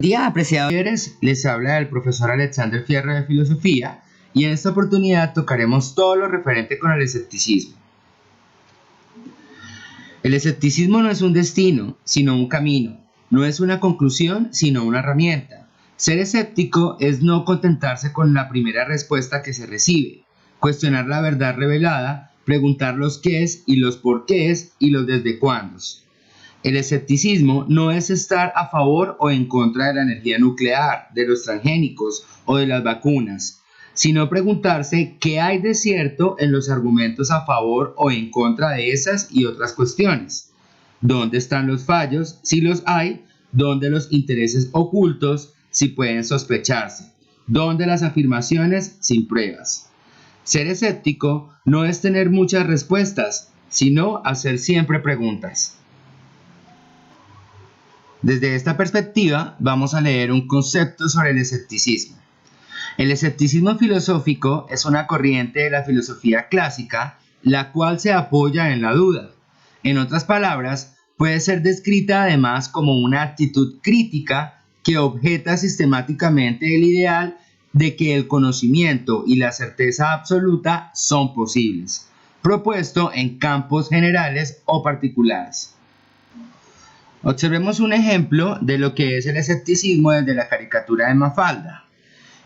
Día, apreciados líderes, les habla el profesor Alexander Fierro de Filosofía y en esta oportunidad tocaremos todo lo referente con el escepticismo. El escepticismo no es un destino, sino un camino, no es una conclusión, sino una herramienta. Ser escéptico es no contentarse con la primera respuesta que se recibe, cuestionar la verdad revelada, preguntar los qués y los porqués y los desde cuándos. El escepticismo no es estar a favor o en contra de la energía nuclear, de los transgénicos o de las vacunas, sino preguntarse qué hay de cierto en los argumentos a favor o en contra de esas y otras cuestiones. ¿Dónde están los fallos, si los hay? ¿Dónde los intereses ocultos, si pueden sospecharse? ¿Dónde las afirmaciones sin pruebas? Ser escéptico no es tener muchas respuestas, sino hacer siempre preguntas. Desde esta perspectiva, vamos a leer un concepto sobre el escepticismo. El escepticismo filosófico es una corriente de la filosofía clásica, la cual se apoya en la duda. En otras palabras, puede ser descrita además como una actitud crítica que objeta sistemáticamente el ideal de que el conocimiento y la certeza absoluta son posibles, propuesto en campos generales o particulares. Observemos un ejemplo de lo que es el escepticismo desde la caricatura de Mafalda.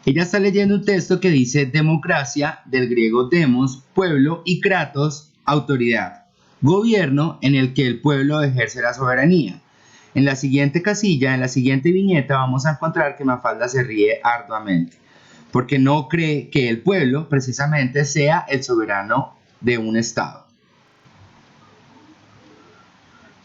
Ella está leyendo un texto que dice democracia, del griego demos, pueblo, y kratos, autoridad, gobierno en el que el pueblo ejerce la soberanía. En la siguiente casilla, en la siguiente viñeta, vamos a encontrar que Mafalda se ríe arduamente, porque no cree que el pueblo precisamente sea el soberano de un estado.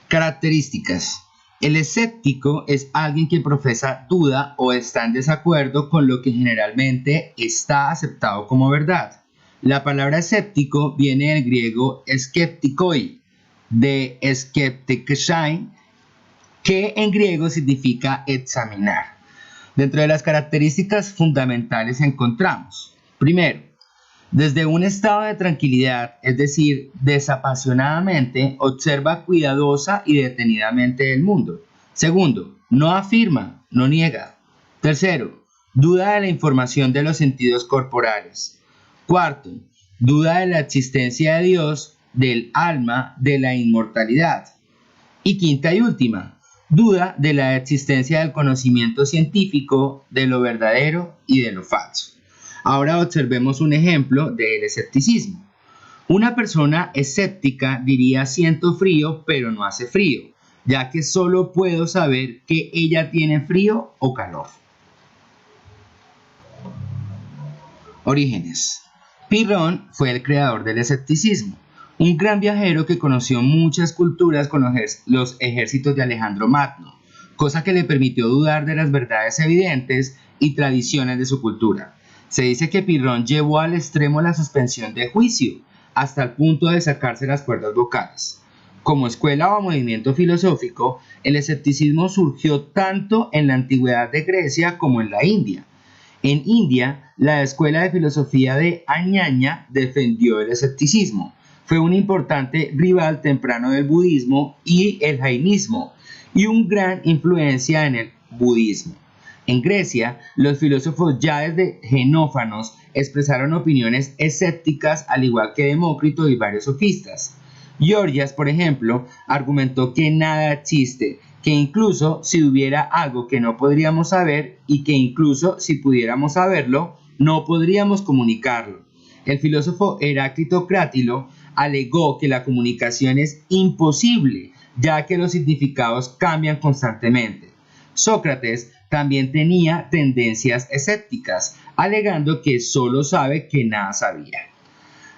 Características. El escéptico es alguien que profesa duda o está en desacuerdo con lo que generalmente está aceptado como verdad. La palabra escéptico viene del griego skeptikoi, de skeptikschein, que en griego significa examinar. Dentro de las características fundamentales encontramos, primero, desde un estado de tranquilidad, es decir, desapasionadamente, observa cuidadosa y detenidamente el mundo. Segundo, no afirma, no niega. Tercero, duda de la información de los sentidos corporales. Cuarto, duda de la existencia de Dios, del alma, de la inmortalidad. Y quinta y última, duda de la existencia del conocimiento científico, de lo verdadero y de lo falso. Ahora observemos un ejemplo del escepticismo. Una persona escéptica diría siento frío pero no hace frío, ya que solo puedo saber que ella tiene frío o calor. Orígenes. Pirrón fue el creador del escepticismo, un gran viajero que conoció muchas culturas con los ejércitos de Alejandro Magno, cosa que le permitió dudar de las verdades evidentes y tradiciones de su cultura. Se dice que Pirrón llevó al extremo la suspensión de juicio, hasta el punto de sacarse las cuerdas vocales. Como escuela o movimiento filosófico, el escepticismo surgió tanto en la antigüedad de Grecia como en la India. En India, la escuela de filosofía de Añaña defendió el escepticismo. Fue un importante rival temprano del budismo y el jainismo, y una gran influencia en el budismo. En Grecia, los filósofos ya desde Xenófanos expresaron opiniones escépticas al igual que Demócrito y varios sofistas. Gorgias, por ejemplo, argumentó que nada existe, que incluso si hubiera algo que no podríamos saber y que incluso si pudiéramos saberlo, no podríamos comunicarlo. El filósofo Heráclito Crátilo alegó que la comunicación es imposible, ya que los significados cambian constantemente. Sócrates también tenía tendencias escépticas, alegando que solo sabe que nada sabía.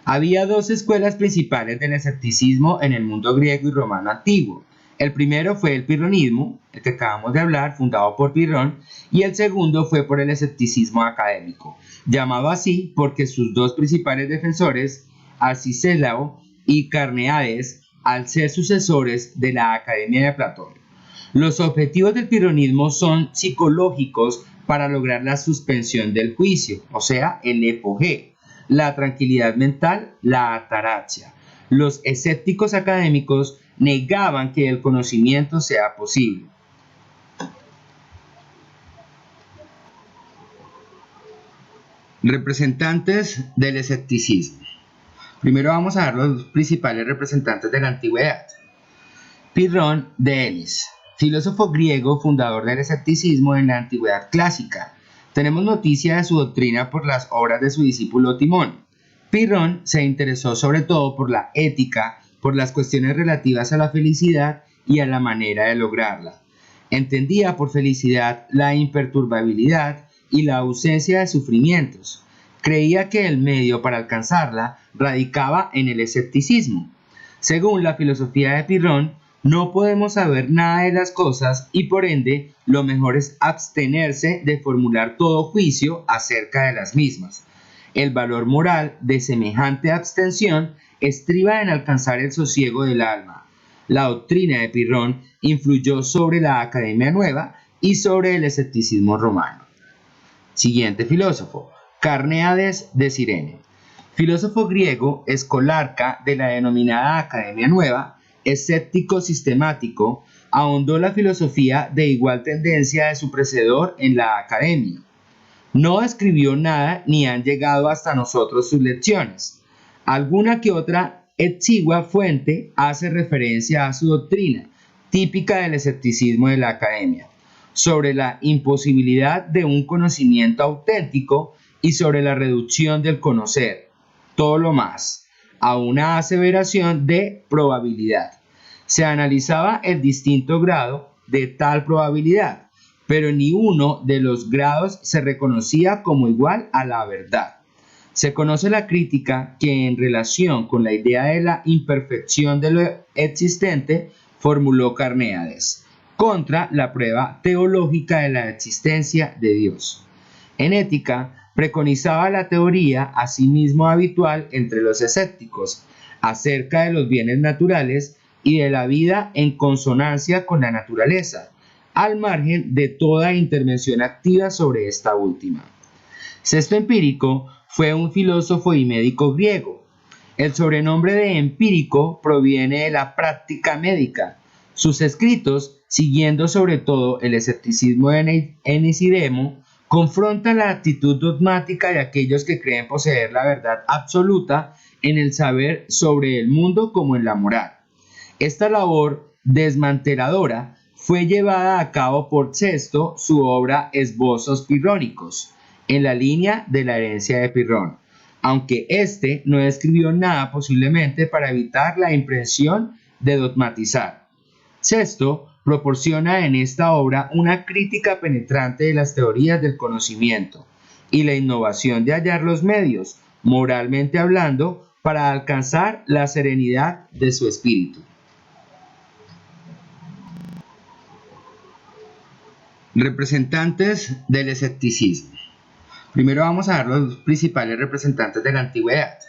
Había dos escuelas principales del escepticismo en el mundo griego y romano antiguo. El primero fue el pirronismo, el que acabamos de hablar, fundado por Pirrón, y el segundo fue por el escepticismo académico, llamado así porque sus dos principales defensores, Arcisélao y Carneades, al ser sucesores de la Academia de Platón. Los objetivos del pirronismo son psicológicos para lograr la suspensión del juicio, o sea, el epogé, la tranquilidad mental, la ataraxia. Los escépticos académicos negaban que el conocimiento sea posible. Representantes del escepticismo. Primero vamos a ver los principales representantes de la antigüedad. Pirrón de Elis, filósofo griego fundador del escepticismo en la antigüedad clásica. Tenemos noticia de su doctrina por las obras de su discípulo Timón. Pirrón se interesó sobre todo por la ética, por las cuestiones relativas a la felicidad y a la manera de lograrla. Entendía por felicidad la imperturbabilidad y la ausencia de sufrimientos. Creía que el medio para alcanzarla radicaba en el escepticismo. Según la filosofía de Pirrón, no podemos saber nada de las cosas y por ende lo mejor es abstenerse de formular todo juicio acerca de las mismas. El valor moral de semejante abstención estriba en alcanzar el sosiego del alma. La doctrina de Pirrón influyó sobre la Academia Nueva y sobre el escepticismo romano. Siguiente filósofo, Carneades de Cirene. Filósofo griego, escolarca de la denominada Academia Nueva, escéptico sistemático, ahondó la filosofía de igual tendencia de su precedor en la Academia. No escribió nada ni han llegado hasta nosotros sus lecciones. Alguna que otra exigua fuente hace referencia a su doctrina, típica del escepticismo de la Academia, sobre la imposibilidad de un conocimiento auténtico y sobre la reducción del conocer, todo lo más, a una aseveración de probabilidad. Se analizaba el distinto grado de tal probabilidad, pero ni uno de los grados se reconocía como igual a la verdad. Se conoce la crítica que en relación con la idea de la imperfección de lo existente formuló Carneades contra la prueba teológica de la existencia de Dios. En ética, preconizaba la teoría asimismo habitual entre los escépticos acerca de los bienes naturales y de la vida en consonancia con la naturaleza, al margen de toda intervención activa sobre esta última. Sexto Empírico fue un filósofo y médico griego. El sobrenombre de empírico proviene de la práctica médica. Sus escritos, siguiendo sobre todo el escepticismo de Enesidemo, confrontan la actitud dogmática de aquellos que creen poseer la verdad absoluta en el saber sobre el mundo como en la moral. Esta labor desmanteladora fue llevada a cabo por Sexto, su obra Esbozos Pirrónicos, en la línea de la herencia de Pirrón, aunque éste no escribió nada posiblemente para evitar la impresión de dogmatizar. Sexto proporciona en esta obra una crítica penetrante de las teorías del conocimiento y la innovación de hallar los medios, moralmente hablando, para alcanzar la serenidad de su espíritu. Representantes del escepticismo. Primero vamos a ver los principales representantes de la antigüedad.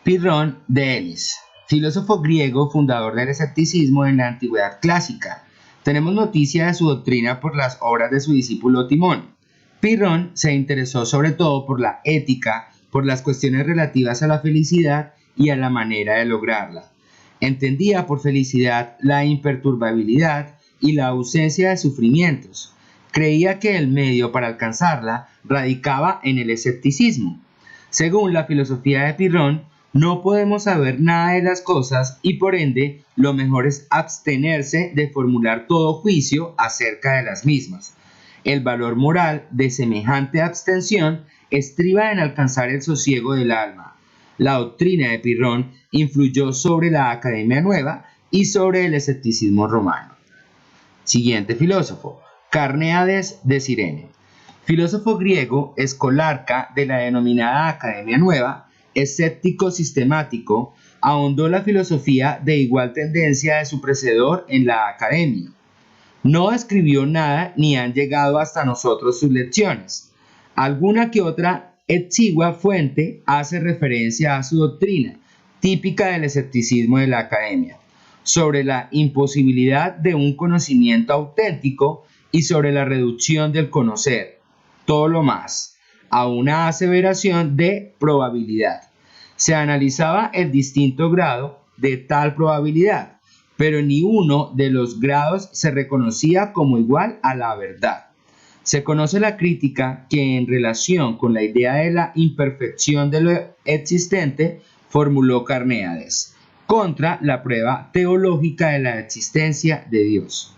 Pirrón de Elis, filósofo griego fundador del escepticismo en la antigüedad clásica. Tenemos noticia de su doctrina por las obras de su discípulo Timón. Pirrón se interesó sobre todo por la ética, por las cuestiones relativas a la felicidad y a la manera de lograrla. Entendía por felicidad la imperturbabilidad y la ausencia de sufrimientos. Creía que el medio para alcanzarla radicaba en el escepticismo. Según la filosofía de Pirrón, no podemos saber nada de las cosas y por ende lo mejor es abstenerse de formular todo juicio acerca de las mismas. El valor moral de semejante abstención estriba en alcanzar el sosiego del alma. La doctrina de Pirrón influyó sobre la Academia Nueva y sobre el escepticismo romano. Siguiente filósofo, Carneades de Cirene. Filósofo griego, escolarca de la denominada Academia Nueva, escéptico sistemático, ahondó la filosofía de igual tendencia de su precedor en la Academia. No escribió nada ni han llegado hasta nosotros sus lecciones. Alguna que otra exigua fuente hace referencia a su doctrina, típica del escepticismo de la Academia, sobre la imposibilidad de un conocimiento auténtico y sobre la reducción del conocer, todo lo más, a una aseveración de probabilidad. Se analizaba el distinto grado de tal probabilidad, pero ni uno de los grados se reconocía como igual a la verdad. Se conoce la crítica que en relación con la idea de la imperfección de lo existente formuló Carneades contra la prueba teológica de la existencia de Dios.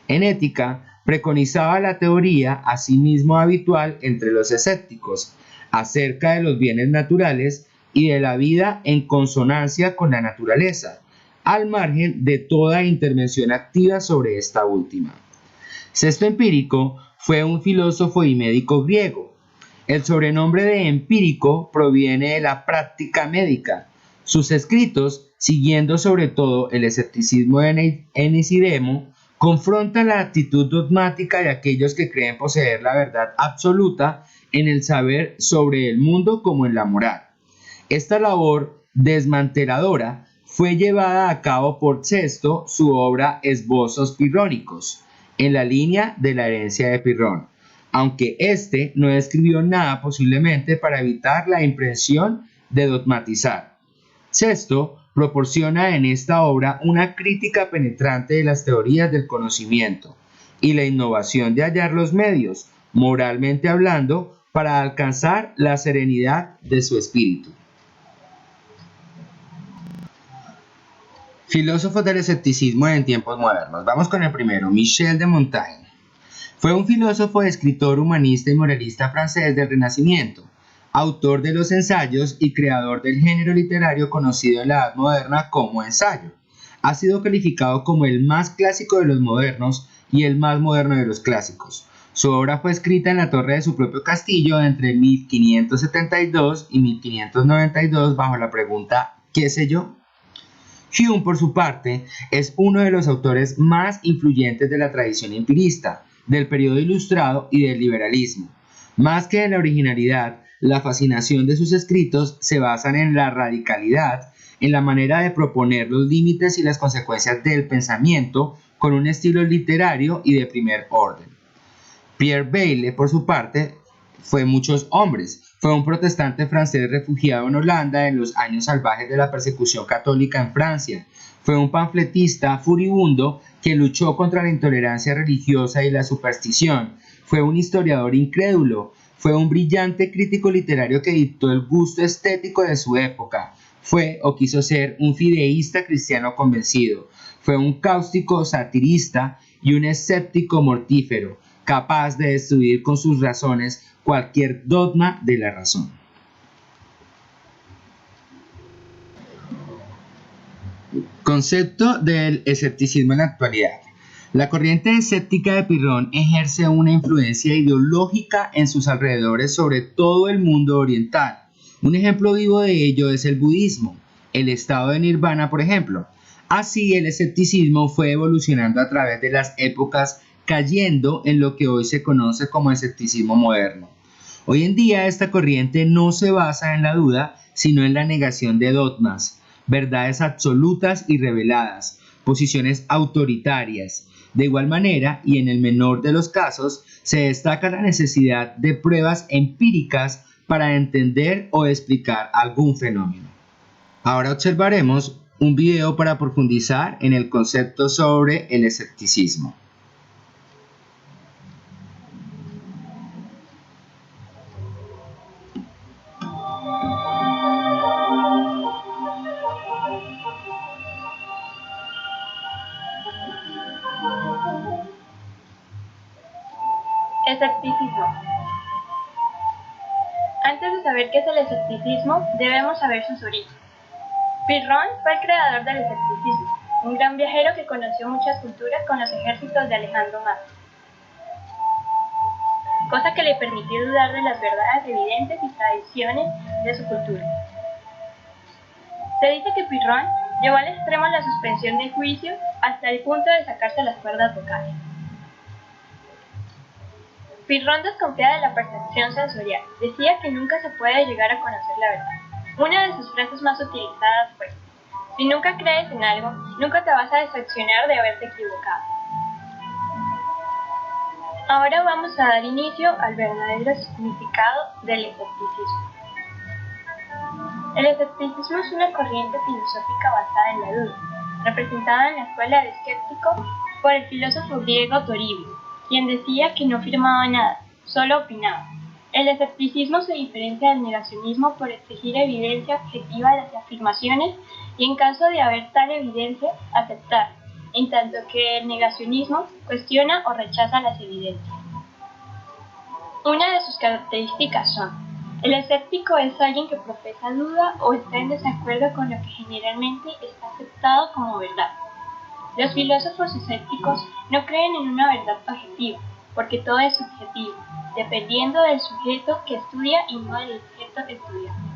En Ética preconizaba la teoría asimismo habitual entre los escépticos acerca de los bienes naturales y de la vida en consonancia con la naturaleza, al margen de toda intervención activa sobre esta última. Sexto Empírico fue un filósofo y médico griego. El sobrenombre de empírico proviene de la práctica médica. Sus escritos, siguiendo sobre todo el escepticismo de Enicidemo, confrontan la actitud dogmática de aquellos que creen poseer la verdad absoluta en el saber sobre el mundo como en la moral. Esta labor desmanteladora fue llevada a cabo por Sexto, su obra Esbozos Pirrónicos, en la línea de la herencia de Pirrón, aunque éste no escribió nada posiblemente para evitar la impresión de dogmatizar. Sexto proporciona en esta obra una crítica penetrante de las teorías del conocimiento y la innovación de hallar los medios, moralmente hablando, para alcanzar la serenidad de su espíritu. Filósofos del escepticismo en tiempos modernos. Vamos con el primero, Michel de Montaigne. Fue un filósofo, escritor, humanista y moralista francés del Renacimiento, autor de los ensayos y creador del género literario conocido en la Edad Moderna como ensayo. Ha sido calificado como el más clásico de los modernos y el más moderno de los clásicos. Su obra fue escrita en la torre de su propio castillo entre 1572 y 1592 bajo la pregunta ¿qué sé yo? Hume, por su parte, es uno de los autores más influyentes de la tradición empirista, del periodo ilustrado y del liberalismo. Más que en la originalidad, la fascinación de sus escritos se basan en la radicalidad, en la manera de proponer los límites y las consecuencias del pensamiento con un estilo literario y de primer orden. Pierre Bayle, por su parte, fue muchos hombres. Fue un protestante francés refugiado en Holanda en los años salvajes de la persecución católica en Francia. Fue un panfletista furibundo que luchó contra la intolerancia religiosa y la superstición. Fue un historiador incrédulo. Fue un brillante crítico literario que dictó el gusto estético de su época. Fue o quiso ser un fideísta cristiano convencido. Fue un cáustico satirista y un escéptico mortífero, capaz de destruir con sus razones cualquier dogma de la razón. Concepto del escepticismo en la actualidad. La corriente escéptica de Pirrón ejerce una influencia ideológica en sus alrededores sobre todo el mundo oriental. Un ejemplo vivo de ello es el budismo, el estado de nirvana, por ejemplo. Así, el escepticismo fue evolucionando a través de las épocas, cayendo en lo que hoy se conoce como escepticismo moderno. Hoy en día esta corriente no se basa en la duda, sino en la negación de dogmas, verdades absolutas y reveladas, posiciones autoritarias. De igual manera, y en el menor de los casos, se destaca la necesidad de pruebas empíricas para entender o explicar algún fenómeno. Ahora observaremos un video para profundizar en el concepto sobre el escepticismo. Escepticismo. Antes de saber qué es el escepticismo, debemos saber sus orígenes. Pirrón fue el creador del escepticismo, un gran viajero que conoció muchas culturas con los ejércitos de Alejandro Magno, cosa que le permitió dudar de las verdades evidentes y tradiciones de su cultura. Se dice que Pirrón llevó al extremo la suspensión del juicio hasta el punto de sacarse las cuerdas vocales. Pirrón desconfiaba de la percepción sensorial. Decía que nunca se puede llegar a conocer la verdad. Una de sus frases más utilizadas fue: si nunca crees en algo, nunca te vas a decepcionar de haberte equivocado. Ahora vamos a dar inicio al verdadero significado del escepticismo. El escepticismo es una corriente filosófica basada en la duda, representada en la escuela de escéptico por el filósofo griego Toribio. quien decía que no firmaba nada, solo opinaba. El escepticismo se diferencia del negacionismo por exigir evidencia objetiva de las afirmaciones y, en caso de haber tal evidencia, aceptar, en tanto que el negacionismo cuestiona o rechaza las evidencias. Una de sus características son: el escéptico es alguien que profesa duda o está en desacuerdo con lo que generalmente está aceptado como verdad. Los filósofos escépticos no creen en una verdad objetiva, porque todo es subjetivo, dependiendo del sujeto que estudia y no del objeto estudiado.